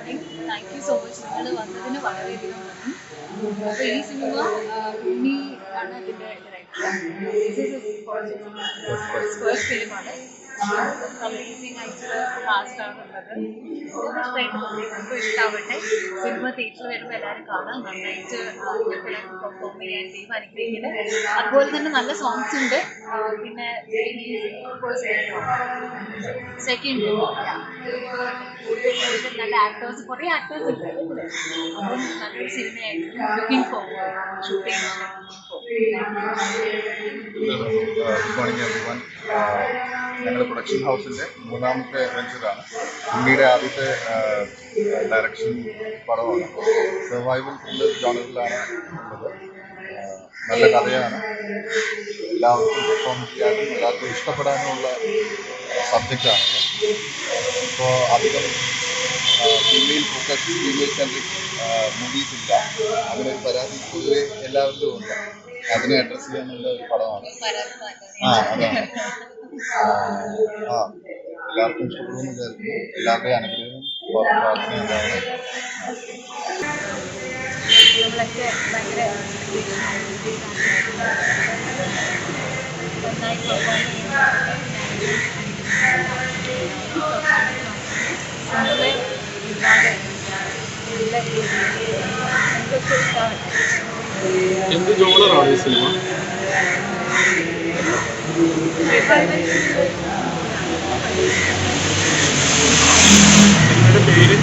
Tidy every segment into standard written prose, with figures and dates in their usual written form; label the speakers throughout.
Speaker 1: Morning. Thank you so much. നിങ്ങൾ വന്നതിന് വളരെയധികം നന്ദി. അപ്പോൾ ഈ സിനിമ ഉണ്ണി ആണ് അതിൻ്റെ ഫസ്റ്റ് ഫിലിമാണ്. അമേസിംഗ് ആയിട്ടുള്ള കാസ്റ്റാണുള്ളത്. എല്ലാവർക്കും ഇഷ്ടാവട്ടെ. സിനിമ തിയേറ്ററിൽ വരുമ്പോൾ എല്ലാവരും കാണാം. നന്നായിട്ട് പെർഫോം ചെയ്യാൻ ടീം അനുഗ്രഹിക്കുന്നത്. അതുപോലെ തന്നെ നല്ല സോങ്സ് ഉണ്ട്. പിന്നെ സെക്കൻഡ് നല്ല ആക്ടേഴ്സ്, കുറേ ആക്ടേഴ്സ് ഉണ്ട്. അപ്പം നല്ലൊരു സിനിമയായിരിക്കും. Looking forward shooting.
Speaker 2: Good morning everyone. ഞങ്ങളുടെ പ്രൊഡക്ഷൻ ഹൗസിൻ്റെ മൂന്നാമത്തെ വെഞ്ചറാണ്. ഉണ്ണിയുടെ ആദ്യത്തെ ഡയറക്ഷൻ പടമാണ്. സർവൈവൽ ത്രില്ലർ ജോണറിലാണ് ഉള്ളത്. നല്ല കഥയാണ്. എല്ലാവർക്കും പെർഫോമൻസ് ചെയ്യാനും എല്ലാവർക്കും ഇഷ്ടപ്പെടാനുമുള്ള സബ്ജക്റ്റാണ്. ഇപ്പോൾ അധികം female focus, female centric movies ഇല്ല. അങ്ങനെ ഒരു പരാതി പൊതുവെ എല്ലാവരിലും ഉണ്ട്. അതിനെ അഡ്രസ്സ് ചെയ്യാനുള്ള ഒരു പടമാണ്. അതാണ്. എല്ലാവർക്കും ഇഷ്ടപ്പെടുമെന്ന് വിചാരിക്കുന്നു. എല്ലാവരുടെയും അനുഗ്രഹവും പ്രാർത്ഥന ഉണ്ടാവണം.
Speaker 1: നമ്മളൊക്കെ ഭയങ്കര നന്നായി പെർഫോം
Speaker 3: എന്ത് ജോണറാണ് ഈ സിനിമ? സിനിമയുടെ പേര്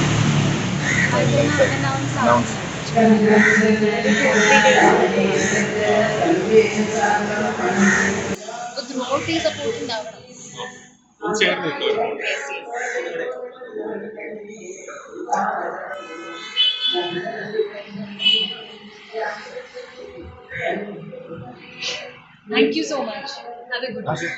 Speaker 1: ത്രൂഔട്ട് ഈ സപ്പോർട്ട് ഉണ്ടാവണം.
Speaker 3: ചേർന്ന്
Speaker 1: Thank you so much. Have a good day.